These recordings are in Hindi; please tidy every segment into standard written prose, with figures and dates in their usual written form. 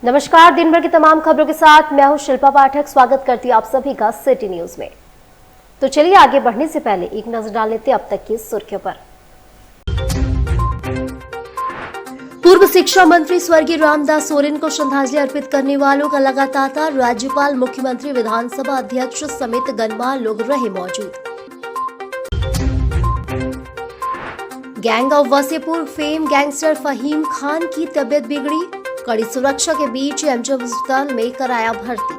नमस्कार, दिन भर की तमाम खबरों के साथ मैं हूं शिल्पा पाठक। स्वागत करती हूं आप सभी का सिटी न्यूज में। तो चलिए आगे बढ़ने से पहले एक नजर डाल लेते हैं अब तक की सुर्खियों पर। पूर्व शिक्षा मंत्री स्वर्गीय रामदास सोरेन को श्रद्धांजलि अर्पित करने वालों का लगा तांता। राज्यपाल, मुख्यमंत्री, विधानसभा अध्यक्ष समेत गणमान्य लोग रहे मौजूद। Gang of Wasseypur fame gangster Fahim Khan की तबीयत बिगड़ी। कड़ी सुरक्षा के बीच एमजीएम अस्पताल में कराया भर्ती।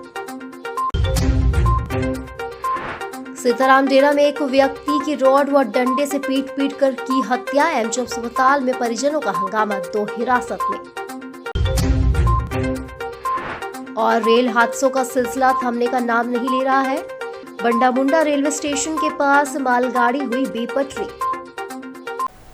सीताराम डेरा में एक व्यक्ति की रॉड व डंडे से पीट कर की हत्या। एमजीएम अस्पताल में परिजनों का हंगामा, 2 हिरासत में। और रेल हादसों का सिलसिला थमने का नाम नहीं ले रहा है। बंडामुंडा रेलवे स्टेशन के पास मालगाड़ी हुई बेपटरी।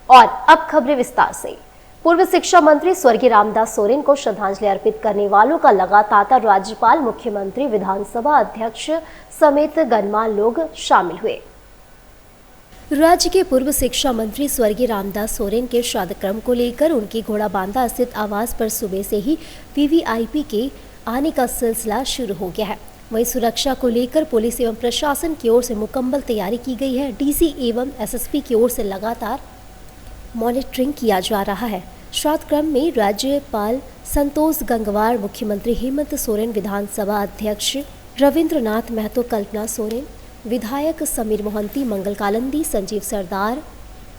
और अब खबरें विस्तार से। पूर्व शिक्षा मंत्री स्वर्गीय रामदास सोरेन को श्रद्धांजलि अर्पित करने वालों का लगा तांता। राज्यपाल, मुख्यमंत्री, विधानसभा अध्यक्ष समेत गणमान्य लोग शामिल हुए। राज्य के पूर्व शिक्षा मंत्री स्वर्गीय रामदास सोरेन के श्राद्ध क्रम को लेकर उनकी घोड़ाबांधा स्थित आवास पर सुबह से ही वीवीआईपी के आने का सिलसिला शुरू हो गया है। वहीं सुरक्षा को लेकर पुलिस एवं प्रशासन की ओर से मुकम्मल तैयारी की गई है। डीसी एवं एसएसपी की ओर से लगातार मॉनिटरिंग किया जा रहा है। श्राद्ध क्रम में राज्यपाल संतोष गंगवार, मुख्यमंत्री हेमंत सोरेन, विधानसभा अध्यक्ष रविंद्रनाथ महतो, कल्पना सोरेन, विधायक समीर मोहंती, मंगल कालंदी, संजीव सरदार,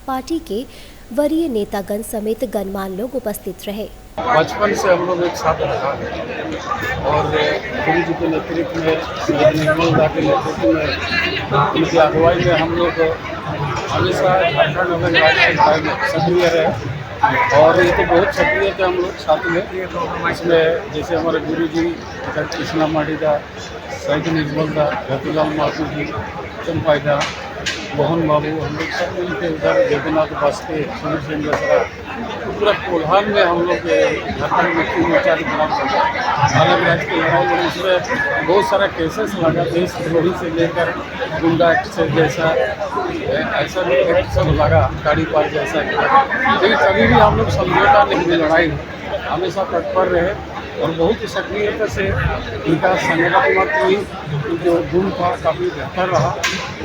पार्टी के वरीय नेतागण समेत गणमान्य लोग उपस्थित रहे। बचपन से हम लोग एक साथ रहा है और गुरु जी के नेतृत्व में, निर्मल के नेतृत्व में, उनकी अगुवाई में हम लोग हमेशा झारखंड अगर राज्य में सक्रिय रहे। और ये तो बहुत सक्रिय थे हम लोग साथ में। इसमें जैसे हमारे गुरु जी कृष्णा माडीदा, सैद निर्मल दा, रतुलाल माथुर जी, चंपाईदा, मोहन बाबू, हम लोग सब मिलकर उधर जगन्नाथ बास्के, सुनील सिंह दसरा, पूरा कोल्हान में हम लोग झारखंड में 3-4 ग्राम अलग राज्य की लड़ाई लड़ी। इसमें बहुत सारा केसेस लगा, देशद्रोही से लेकर गुंडा एक्ट से जैसा ऐसा भी एक्ट सब लगा, गाड़ी पार जैसा। लेकिन कभी भी हम लोग समझौता नहीं, लड़ाई हमेशा तत्पर रहे और बहुत ही सक्रियता से इनका संगठनात्मक जो गुण था काफ़ी बेहतर रहा।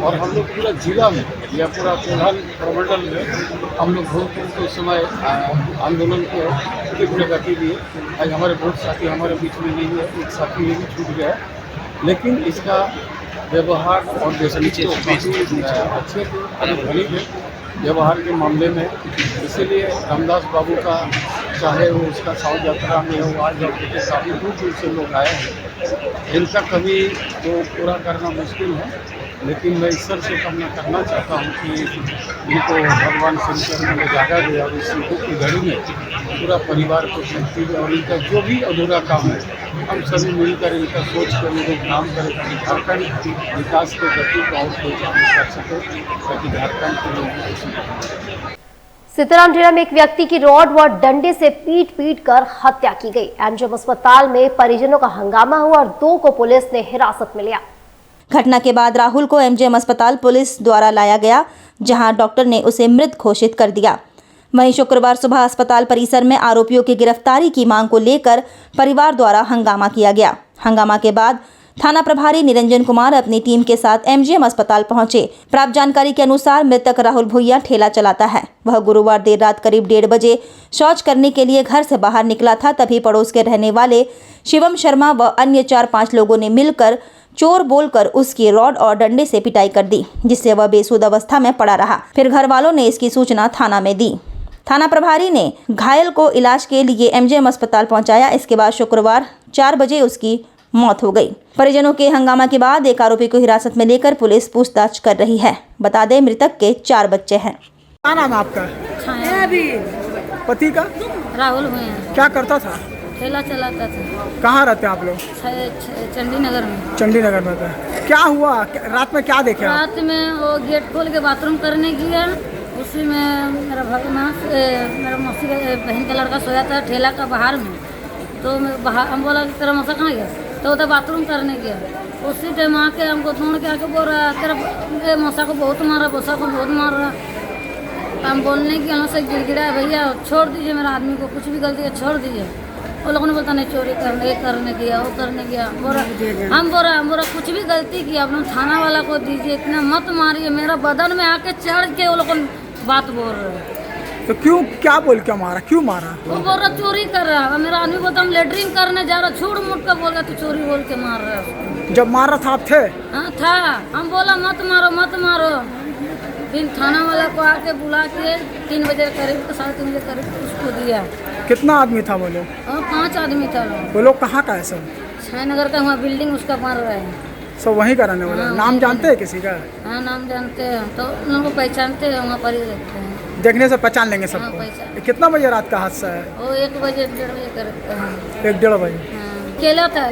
और हम लोग पूरा जिला में या पूरा कोल्हान प्रमंडल में हम लोग बहुत उस समय आंदोलन को तीव्र गति दिए। आज हमारे बहुत साथी हमारे बीच में नहीं है, एक साथी ये भी छूट गया, लेकिन इसका व्यवहार और जैसे अच्छे भली थे व्यवहार के मामले में। इसीलिए रामदास बाबू का, चाहे वो उसका साउथ यात्रा में हो, आज काफ़ी दूर से लोग आए हैं। इनका कभी तो पूरा करना मुश्किल है, लेकिन मैं ईश्वर से कामना करना चाहता हूँ कि इनको भगवान शंकर ने जागा दिया और इस दुख की घड़ी में पूरा परिवार को शक्ति दे। और इनका जो भी अधूरा काम है हम सभी मिलकर इनका सोच कर लोग काम करें ताकि झारखंड विकास के गति को और कर सके, ताकि झारखंड के लोग। सीताराम डेरा में एक व्यक्ति की रॉड व डंडे से पीट कर हत्या की गई। एमजीएम अस्पताल में परिजनों का हंगामा हुआ और 2 को पुलिस ने हिरासत में लिया। घटना के बाद राहुल को एमजीएम अस्पताल पुलिस द्वारा लाया गया, जहां डॉक्टर ने उसे मृत घोषित कर दिया। वहीं शुक्रवार सुबह अस्पताल परिसर में आरोपियों की गिरफ्तारी की मांग को लेकर परिवार द्वारा हंगामा किया गया। हंगामा के बाद थाना प्रभारी निरंजन कुमार अपनी टीम के साथ एमजीएम अस्पताल पहुंचे। प्राप्त जानकारी के अनुसार मृतक राहुल भुइया ठेला चलाता है। वह गुरुवार देर रात करीब 1:30 बजे शौच करने के लिए घर से बाहर निकला था। तभी पड़ोस के रहने वाले शिवम शर्मा व अन्य 4-5 लोगों ने मिलकर चोर बोलकर उसकी रॉड और डंडे से पिटाई कर दी, जिससे वह बेसुध अवस्था में पड़ा रहा। फिर घर वालों ने इसकी सूचना थाना में दी। थाना प्रभारी ने घायल को इलाज के लिए एमजीएम अस्पताल पहुंचाया। इसके बाद शुक्रवार 4 बजे उसकी मौत हो गई। परिजनों के हंगामा के बाद एक आरोपी को हिरासत में लेकर पुलिस पूछताछ कर रही है। बता दें, मृतक के 4 बच्चे हैं। क्या नाम है आपका? पति का? राहुल भुइया। क्या करता था? ठेला चलाता था। कहाँ रहते हैं आप लोग? चंडीनगर में। चंडीनगर में रहते। क्या हुआ रात में, क्या देखे? रात में वो गेट खोल के बाथरूम करने गया, उसी में मेरा मौसी बहन का लड़का सोया था ठेला का बाहर में। तो मैं बाहर, हम बोला तेरा मौसा कहाँ गया? तो उधर बाथरूम करने गया। उसी टाइम आके हमको ढूंढ के आके बोल रहा तेरा मौसा को बहुत मारा, मौसा को बहुत मार रहा। हम बोलने की हम से गिड़गिड़ा, भैया छोड़ दीजिए मेरा आदमी को, कुछ भी गलती है छोड़ दीजिए। वो लोगों ने बोलता नहीं चोरी करने ये करने गया वो करने गया हम बोरा कुछ भी गलती किया आप लोग थाना वाला को दीजिए, इतना मत मारिए। मेरा बदन में आके चढ़ के वो लोग बात बोल रहे हैं। तो क्यों, क्या बोल के मारा, क्यों मारा? वो बोल रहा चोरी कर रहा है। मेरा आदमी बोलता हम लेटरिन करने जा रहा, छूट मुट कर बोल रहा तो चोरी बोल के मार रहा है। जब मार रहा था आप थे? हाँ था। हम बोला मत मारो मत मारो। फिर थाना वाला को आके बुला के 3 बजे करीब 3:30 बजे करीब उसको दिया। कितना आदमी था वो लोग? 5 आदमी था। वो लोग कहाँ का है सब? छायनगर का वहाँ बिल्डिंग उसका बन रहा है। सब वहीं का रहने वाला? हाँ, नाम जानते हैं किसी का? हाँ नाम जानते हैं, तो उन लोगों को पहचानते हैं, वहाँ पर ही रहते हैं। देखने से पहचान लेंगे हाँ, सबको? पहचान। कितना बजे रात का हादसा है? वो 1 बजे 1:30 बजे करते हैं। 1-1:30 बजे? हाँ, अकेला था।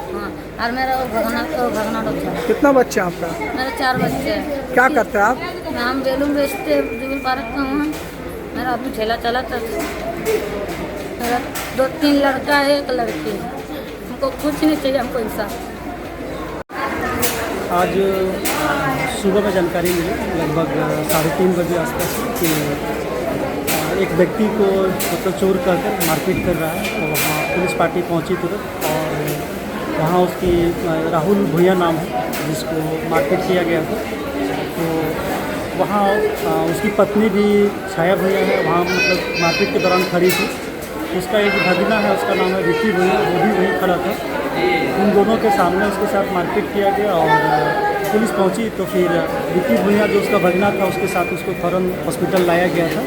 हाँ, और मेरा वो भगना लोग था। कितना बच्चे हैं आपका? मेरे 4 बच्चे हैं। क्या करते हैं आप? हम बेलून बेचते जुबिल पार्क का हूँ। मेरा अभी ठेला चलाता। मेरा 2-3 लड़का है, 1 लड़की। हमको कुछ नहीं चाहिए, हमको इंसाफ। आज सुबह में जानकारी मिली लगभग 3:30 बजे आसपास कि एक व्यक्ति को मतलब चोर कहकर मारपीट कर रहा है। तो वहाँ पुलिस पार्टी पहुँची तुरंत और वहाँ उसकी राहुल भुइया नाम है जिसको मारपीट किया गया था। तो वहाँ उसकी पत्नी भी छाया भुइया है, वहाँ मतलब मारपीट के दौरान खड़ी थी। उसका एक भगीना है, उसका नाम है विक्की भुइया, वो भी वहीं खड़ा था। उन दोनों के सामने उसके साथ मारपीट किया गया और पुलिस पहुंची तो फिर विक्की भुइया जो उसका भगना था उसके साथ उसको फौरन हॉस्पिटल लाया गया था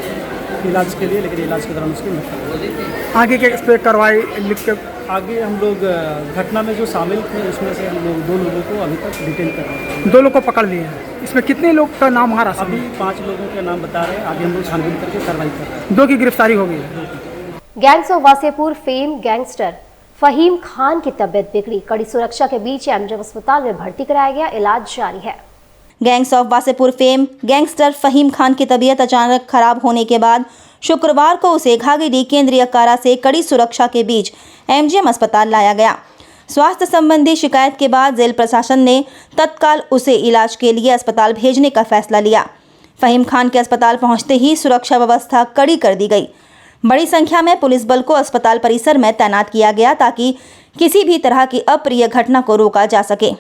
इलाज के लिए, लेकिन इलाज के दौरान उसकी मृत्यु हो गई। आगे के इस पर कार्रवाई लिख के? आगे हम लोग घटना में जो शामिल थे उसमें से हम लोग 2 लोगों को अभी तक डिटेन कर रहे हैं। 2 लोग को पकड़ लिए हैं। इसमें कितने लोग का नाम आ रहा? अभी 5 लोगों के नाम बता रहे हैं, आगे हम लोग छानबीन करके कार्रवाई कर रहे हैं। 2 की गिरफ्तारी हो गई है। Gangs of Wasseypur fame gangster Fahim Khan की तबीयत बिगड़ी, कड़ी सुरक्षा के बीच एमजेएम अस्पताल में भर्ती कराया गया, इलाज जारी है। Gangs of Wasseypur fame gangster Fahim Khan की तबीयत अचानक खराब होने के बाद शुक्रवार को उसे घाघीडीह केंद्रीय कारा से कड़ी सुरक्षा के बीच एमजीएम अस्पताल लाया गया। स्वास्थ्य संबंधी शिकायत के बाद जेल प्रशासन ने तत्काल उसे इलाज के लिए अस्पताल भेजने का फैसला लिया। फहीम खान के अस्पताल पहुंचते ही सुरक्षा व्यवस्था कड़ी कर दी गई। बड़ी संख्या में पुलिस बल को अस्पताल परिसर में तैनात किया गया ताकि किसी भी तरह की अप्रिय घटना को रोका जा सके।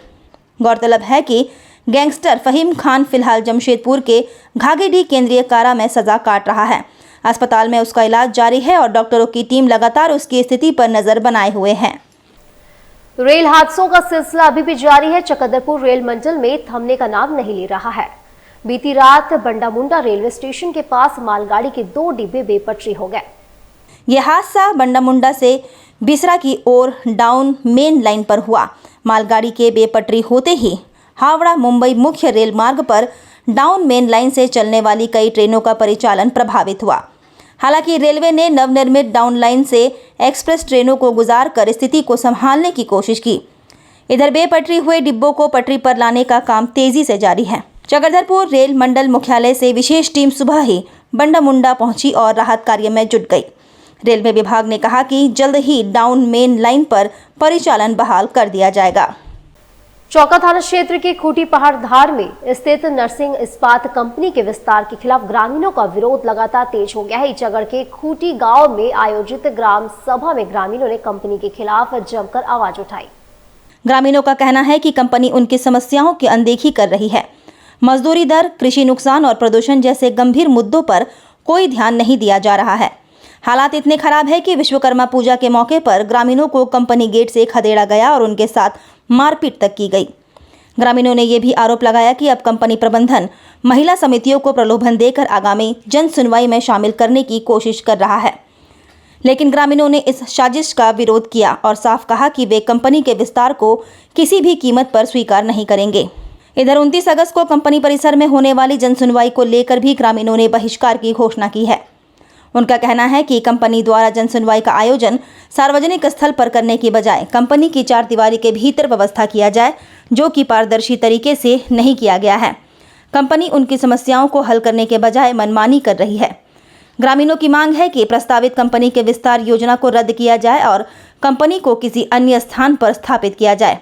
गौरतलब है कि गैंगस्टर फहीम खान फिलहाल जमशेदपुर के घाघीडीह केंद्रीय कारा में सजा काट रहा है। अस्पताल में उसका इलाज जारी है और डॉक्टरों की टीम लगातार उसकी स्थिति पर नजर बनाए हुए है। रेल हादसों का सिलसिला अभी भी जारी है। चकदरपुर रेल मंडल में थमने का नाम नहीं ले रहा है। बीती रात बंडामुंडा रेलवे स्टेशन के पास मालगाड़ी के 2 डिब्बे बेपटरी हो गए। यह हादसा बंडामुंडा से बिसरा की ओर डाउन मेन लाइन पर हुआ। मालगाड़ी के बेपटरी होते ही हावड़ा मुंबई मुख्य रेल मार्ग पर डाउन मेन लाइन से चलने वाली कई ट्रेनों का परिचालन प्रभावित हुआ। हालांकि रेलवे ने नवनिर्मित डाउन लाइन से एक्सप्रेस ट्रेनों को गुजार कर स्थिति को संभालने की कोशिश की। इधर बेपटरी हुए डिब्बों को पटरी पर लाने का काम तेजी से जारी है। चकधरपुर रेल मंडल मुख्यालय से विशेष टीम सुबह ही बंडामुंडा पहुंची और राहत कार्य में जुट गई। रेलवे विभाग ने कहा कि जल्द ही डाउन मेन लाइन पर परिचालन बहाल कर दिया जाएगा। चौका थाना क्षेत्र के खूटी पहाड़ धार में स्थित नरसिंह इस्पात कंपनी के विस्तार के खिलाफ ग्रामीणों का विरोध लगातार तेज हो गया है। ईचागढ़ के खूटी गांव में आयोजित ग्राम सभा में ग्रामीणों ने कंपनी के खिलाफ जमकर आवाज उठाई। ग्रामीणों का कहना है कि कंपनी उनकी समस्याओं की अनदेखी कर रही है। मजदूरी दर, कृषि नुकसान और प्रदूषण जैसे गंभीर मुद्दों पर कोई ध्यान नहीं दिया जा रहा है। हालात इतने खराब है कि विश्वकर्मा पूजा के मौके पर ग्रामीणों को कंपनी गेट से खदेड़ा गया और उनके साथ मारपीट तक की गई। ग्रामीणों ने यह भी आरोप लगाया कि अब कंपनी प्रबंधन महिला समितियों को प्रलोभन देकर आगामी जन सुनवाई में शामिल करने की कोशिश कर रहा है। लेकिन ग्रामीणों ने इस साजिश का विरोध किया और साफ कहा कि वे कंपनी के विस्तार को किसी भी कीमत पर स्वीकार नहीं करेंगे। इधर 29 अगस्त को कंपनी परिसर में होने वाली जनसुनवाई को लेकर भी ग्रामीणों ने बहिष्कार की घोषणा की है। उनका कहना है कि कंपनी द्वारा जनसुनवाई का आयोजन सार्वजनिक स्थल पर करने की बजाय कंपनी की 4 दीवारी के भीतर व्यवस्था किया जाए, जो कि पारदर्शी तरीके से नहीं किया गया है। कंपनी उनकी समस्याओं को हल करने के बजाय मनमानी कर रही है। ग्रामीणों की मांग है कि प्रस्तावित कंपनी के विस्तार योजना को रद्द किया जाए और कंपनी को किसी अन्य स्थान पर स्थापित किया जाए।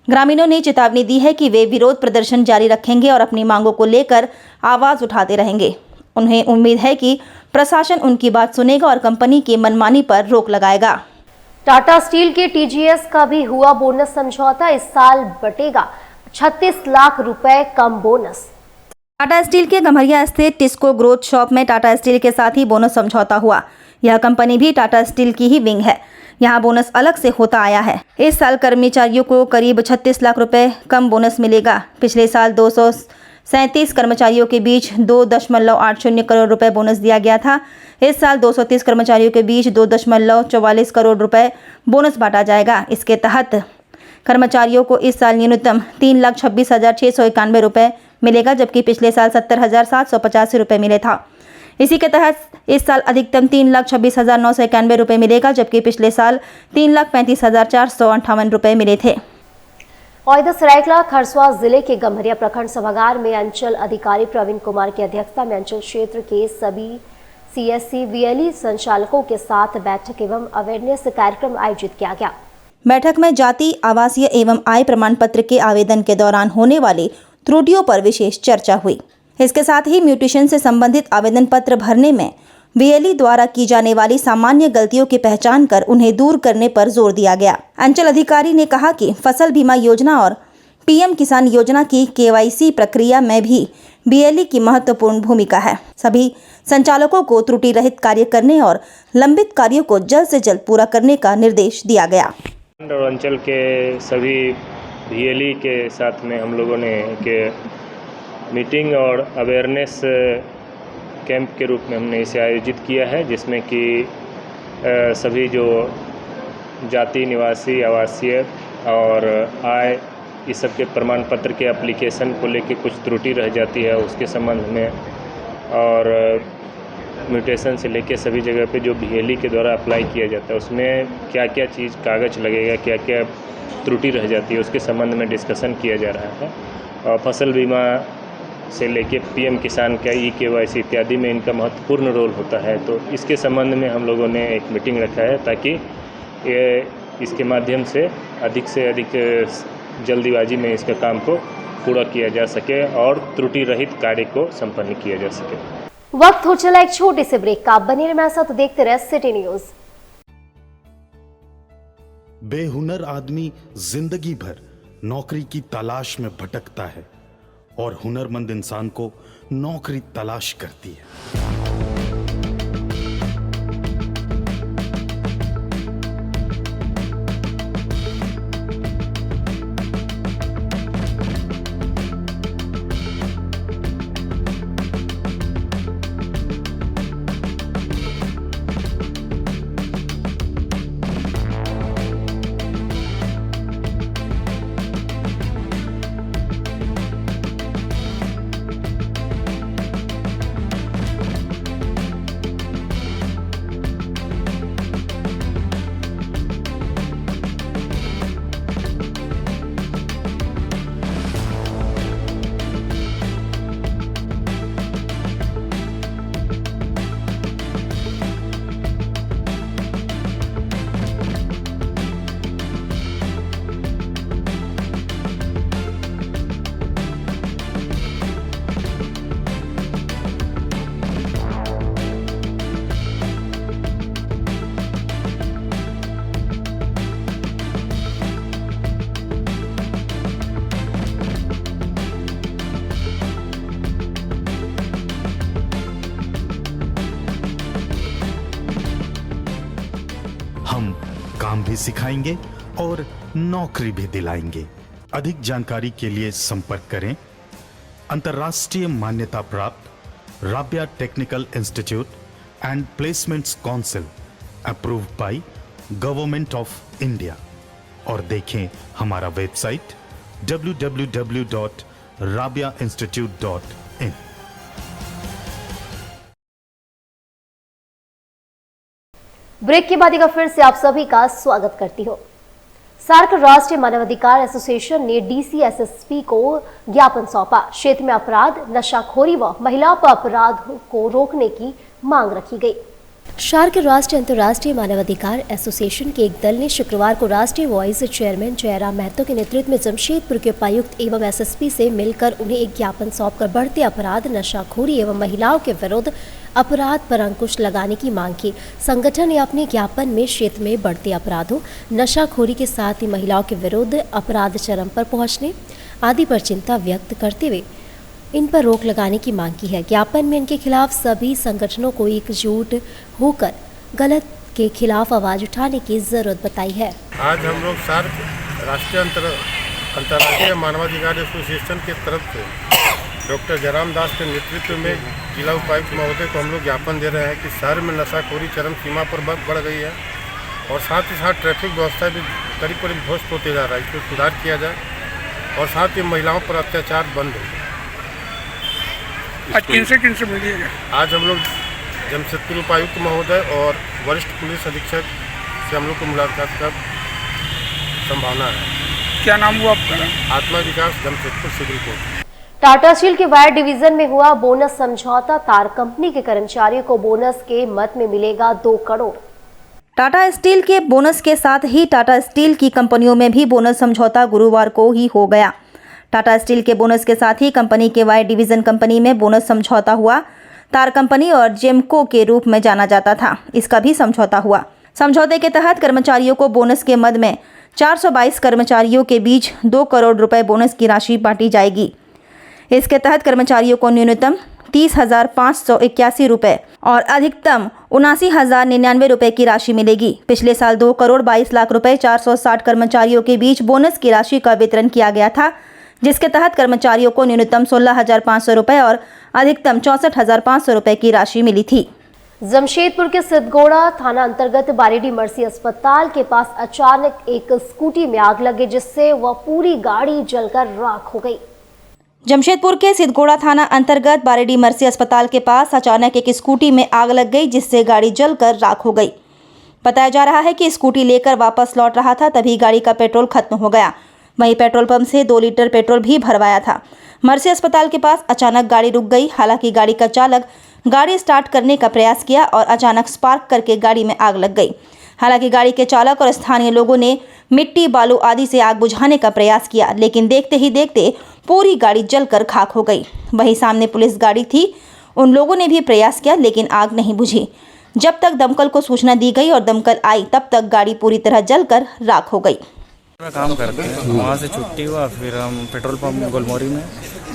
ग्रामीणों ने चेतावनी दी है कि वे विरोध प्रदर्शन जारी रखेंगे और अपनी मांगों को लेकर आवाज उठाते रहेंगे। उन्हें उम्मीद है कि प्रशासन उनकी बात सुनेगा और कंपनी की मनमानी पर रोक लगाएगा। टाटा स्टील के टीजीएस का भी हुआ बोनस समझौता। इस साल बटेगा 36 लाख रुपए कम बोनस। टाटा स्टील के गम्हरिया स्थित टिस्को ग्रोथ शॉप में टाटा स्टील के साथ ही बोनस समझौता हुआ। यह कंपनी भी टाटा स्टील की ही विंग है। यहाँ बोनस अलग से होता आया है। इस साल कर्मचारियों को करीब 36 लाख रुपए कम बोनस मिलेगा। पिछले साल 237 कर्मचारियों के बीच 2.80 करोड़ रुपए बोनस दिया गया था। इस साल 230 कर्मचारियों के बीच 2.44 करोड़ रुपए बोनस बांटा जाएगा। इसके तहत कर्मचारियों को इस साल न्यूनतम 3,26,691 रुपए मिलेगा, जबकि पिछले साल 70,785 रुपए मिले था। इसी के तहत इस साल अधिकतम 3,26,991 रुपए मिलेगा, जबकि पिछले साल 3,35,458 रुपए मिले थे। और इधर सरायकेला खरसवां जिले के गम्हरिया प्रखंड सभागार में अंचल अधिकारी प्रवीण कुमार की अध्यक्षता में अंचल क्षेत्र के सभी सीएससी वीएलई संचालकों के साथ बैठक एवं अवेयरनेस कार्यक्रम आयोजित किया गया। बैठक में जाति, आवासीय एवं आय प्रमाण पत्र के आवेदन के दौरान होने वाली त्रुटियों पर विशेष चर्चा हुई। इसके साथ ही म्यूटेशन से संबंधित आवेदन पत्र भरने में वीएलई द्वारा की जाने वाली सामान्य गलतियों की पहचान कर उन्हें दूर करने पर जोर दिया गया। अंचल अधिकारी ने कहा कि फसल बीमा योजना और पीएम किसान योजना की केवाईसी प्रक्रिया में भी वीएलई की महत्वपूर्ण भूमिका है। सभी संचालकों को त्रुटि रहित कार्य करने और लंबित कार्यों को जल्द से जल्द पूरा करने का निर्देश दिया गया। और अंचल के सभी वीएलई के साथ में हम लोगों ने एक मीटिंग और अवेयरनेस कैंप के रूप में हमने इसे आयोजित किया है, जिसमें कि सभी जो जाति, निवासी, आवासीय और आय इस सब के प्रमाण पत्र के एप्लीकेशन को लेके कुछ त्रुटि रह जाती है उसके संबंध में, और म्यूटेशन से लेके सभी जगह पे जो वीएलई के द्वारा अप्लाई किया जाता है उसमें क्या क्या चीज़ कागज़ लगेगा, क्या क्या त्रुटि रह जाती है उसके संबंध में डिस्कशन किया जा रहा है। और फसल बीमा से लेके पीएम किसान का केवाईसी इत्यादि में इनका महत्वपूर्ण रोल होता है। तो इसके संबंध में हम लोगों ने एक मीटिंग रखा है ताकि इसके माध्यम से अधिक जल्दीबाजी में इसका काम को पूरा किया जा सके और त्रुटि रहित कार्य को संपन्न किया जा सके। वक्त हो चला एक छोटे से ब्रेक का। बने रहे मेरे साथ, देखते रहे सिटी न्यूज। बेहुनर आदमी जिंदगी भर नौकरी की तलाश में भटकता है और हुनरमंद इंसान को नौकरी तलाश करती है। हम काम भी सिखाएंगे और नौकरी भी दिलाएंगे। अधिक जानकारी के लिए संपर्क करें अंतर्राष्ट्रीय मान्यता प्राप्त Rabia technical institute and placements council approved by government of India, और देखें हमारा वेबसाइट www.rabiainstitute.in। ब्रेक के बाद एक बार फिर से आप सभी का स्वागत करती हूँ। सार्क राष्ट्रीय मानवाधिकार एसोसिएशन ने डीसी एसएसपी को ज्ञापन सौंपा। क्षेत्र में अपराध, नशाखोरी व महिला पर अपराध को रोकने की मांग रखी गई। शार्क राष्ट्रीय अंतर्राष्ट्रीय मानवाधिकार एसोसिएशन के एक दल ने शुक्रवार को राष्ट्रीय वॉइस चेयरमैन जयराम महतो के नेतृत्व में जमशेदपुर के उपायुक्त एवं एसएसपी से मिलकर उन्हें एक ज्ञापन सौंपकर बढ़ते अपराध, नशाखोरी एवं महिलाओं के विरुद्ध अपराध पर अंकुश लगाने की मांग की। संगठन ने अपने ज्ञापन में क्षेत्र में बढ़ते अपराधों, नशाखोरी के साथ ही महिलाओं के विरुद्ध अपराध चरम पर पहुंचने आदि पर चिंता व्यक्त करते हुए इन पर रोक लगाने की मांग की है। ज्ञापन में इनके खिलाफ सभी संगठनों को एकजुट होकर गलत के खिलाफ आवाज उठाने की जरूरत बताई है। आज हम लोग शार्क राष्ट्रीय अंतर्राष्ट्रीय मानवाधिकार एसोसिएशन की तरफ से डॉक्टर जयराम दास के नेतृत्व में जिला उपायुक्त महोदय को हम लोग ज्ञापन दे रहे हैं कि शहर में नशाखोरी चरम सीमा पर बढ़ गई है और साथ ही साथ ट्रैफिक व्यवस्था भी करीब करीब ध्वस्त होते जा रहा है। इसमें सुधार किया जाए और साथ ही महिलाओं पर अत्याचार बंद हो। आज किनसे मिलिएगा? आज हम लोग जमशेदपुर उपायुक्त महोदय और वरिष्ठ पुलिस अधीक्षक से हम लोग को मुलाकात का संभावना है। क्या नाम हुआ आपका? Atma Vikas Jamshedpur civil court. Tata steel के वायर डिवीजन में हुआ बोनस समझौता, तार कंपनी के कर्मचारियों को बोनस के मद में मिलेगा 2 करोड़। टाटा स्टील के बोनस के साथ ही टाटा स्टील की कंपनियों में भी बोनस समझौता गुरुवार को ही हो गया। टाटा स्टील के बोनस के साथ ही कंपनी के वायर डिवीजन कंपनी में बोनस समझौता हुआ। तार कंपनी और जेमको के रूप में जाना जाता था, इसका भी समझौता हुआ। समझौते के तहत कर्मचारियों को बोनस के मद में 422 कर्मचारियों के बीच 2 करोड़ रुपए बोनस की राशि बांटी जाएगी। इसके तहत कर्मचारियों को न्यूनतम 30,581 रुपए और अधिकतम 79,099 रुपए की राशि मिलेगी। पिछले साल 2 करोड़ 22 लाख रुपए 460 कर्मचारियों के बीच बोनस की राशि का वितरण किया गया था, जिसके तहत कर्मचारियों को न्यूनतम 16,500 रुपए और अधिकतम 64,500 रुपए की राशि मिली थी। जमशेदपुर के सिद्धगोड़ा थाना अंतर्गत बारेडी मर्सी अस्पताल के पास अचानक एक स्कूटी में आग लगी, जिससे वह पूरी गाड़ी जलकर राख हो गई। जमशेदपुर के सिद्धगोड़ा थाना अंतर्गत बारेडी मर्सी अस्पताल के पास अचानक एक स्कूटी में आग लग गई, जिससे गाड़ी जलकर राख हो गई। बताया जा रहा है कि स्कूटी लेकर वापस लौट रहा था, तभी गाड़ी का पेट्रोल खत्म हो गया। वहीं पेट्रोल पंप से 2 लीटर पेट्रोल भी भरवाया था। मर्सी अस्पताल के पास अचानक गाड़ी रुक गई। हालांकि गाड़ी का चालक गाड़ी स्टार्ट करने का प्रयास किया और अचानक स्पार्क करके गाड़ी में आग लग गई। हालांकि गाड़ी के चालक और स्थानीय लोगों ने मिट्टी, बालू आदि से आग बुझाने का प्रयास किया, लेकिन देखते ही देखते पूरी गाड़ी जलकर खाक हो गई। वहीं सामने पुलिस गाड़ी थी, उन लोगों ने भी प्रयास किया, लेकिन आग नहीं बुझी। जब तक दमकल को सूचना दी गई और दमकल आई, तब तक गाड़ी पूरी तरह जलकर राख हो गई। काम करते हैं, वहाँ से छुट्टी हुआ, फिर हम पेट्रोल पंप गोलमोरी में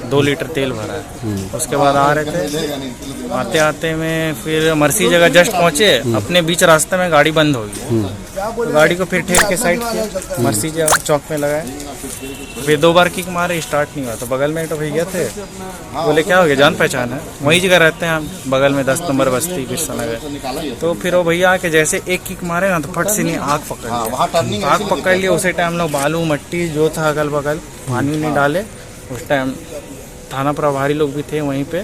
2 लीटर तेल भरा। उसके बाद आ रहे थे, आते आते में फिर मर्सी जगह जस्ट पहुँचे, अपने बीच रास्ते में गाड़ी बंद हो गई। तो गाड़ी को फिर ठेल के साइड किया, मर्सी चौक में लगाए, फिर 2 बार किक मारे, स्टार्ट नहीं हुआ। तो बगल में एक भैया थे, बोले क्या हो गया, जान पहचान है, वही जगह रहते हैं हम, बगल में 10 नंबर बस्ती बिरसा नगर। तो फिर वो भैया आके जैसे एक किक मारे ना, तो फट से नहीं आग पकड़ लिया। आग पकड़ लिया, उसी टाइम लोग बालू मट्टी जो था अगल बगल पानी नहीं डाले। उस टाइम थाना प्रभारी लोग भी थे वहीं पे,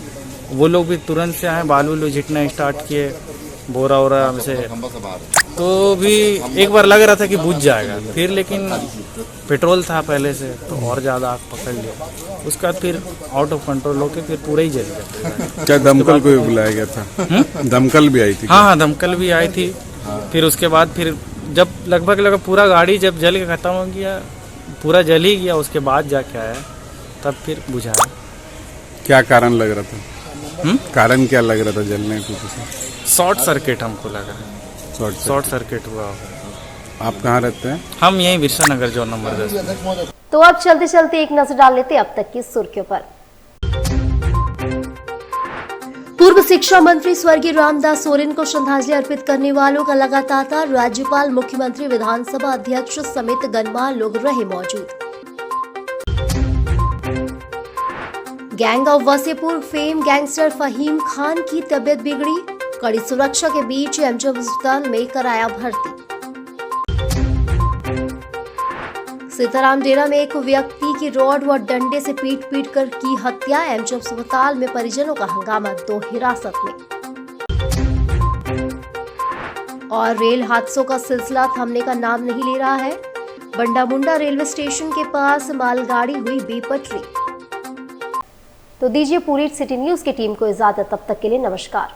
वो लोग भी तुरंत से आए, बालू झिटना स्टार्ट किए, बोरा वोरा से। तो भी एक बार लग रहा था कि बुझ जाएगा, फिर लेकिन पेट्रोल था पहले से, तो और ज़्यादा आग पकड़ लिया। उसके बाद फिर आउट ऑफ कंट्रोल होकर फिर पूरा ही जल गया। क्या दमकल को भी बुलाया गया था? दमकल भी आई थी? हाँ, दमकल भी आई थी। फिर उसके बाद फिर जब लगभग पूरा गाड़ी जब जल के ख़त्म हो गया, पूरा जल ही गया, उसके बाद जाके आया, तब फिर बुझाया। क्या कारण लग रहा था? कारण क्या लग रहा था जलने को? शॉर्ट सर्किट हमको लगा। शॉर्ट सर्किट हुआ। आप कहाँ रहते हैं? हम यहीं बिरसा नगर जो नंबर 10। तो अब चलते चलते एक नजर डाल लेते अब तक की सुर्खियों पर। पूर्व शिक्षा मंत्री स्वर्गीय रामदास सोरेन को श्रद्धांजलि अर्पित करने वालों का लगा तांता। राज्यपाल, मुख्यमंत्री, विधानसभा अध्यक्ष समेत गणमान्य लोग रहे मौजूद। Gang of Wasseypur fame gangster Fahim Khan की तबीयत बिगड़ी, कड़ी सुरक्षा के बीच एमजीएम अस्पताल में कराया भर्ती। सीताराम डेरा में एक व्यक्ति की रॉड व डंडे से पीट कर की हत्या, एमजीएम अस्पताल में परिजनों का हंगामा, 2 हिरासत में। और रेल हादसों का सिलसिला थमने का नाम नहीं ले रहा है। बंडा मुंडा रेलवे स्टेशन के पास मालगाड़ी हुई बेपटरी। तो दीजिए पूरी सिटी न्यूज की टीम को इजाजत, तब तक के लिए नमस्कार।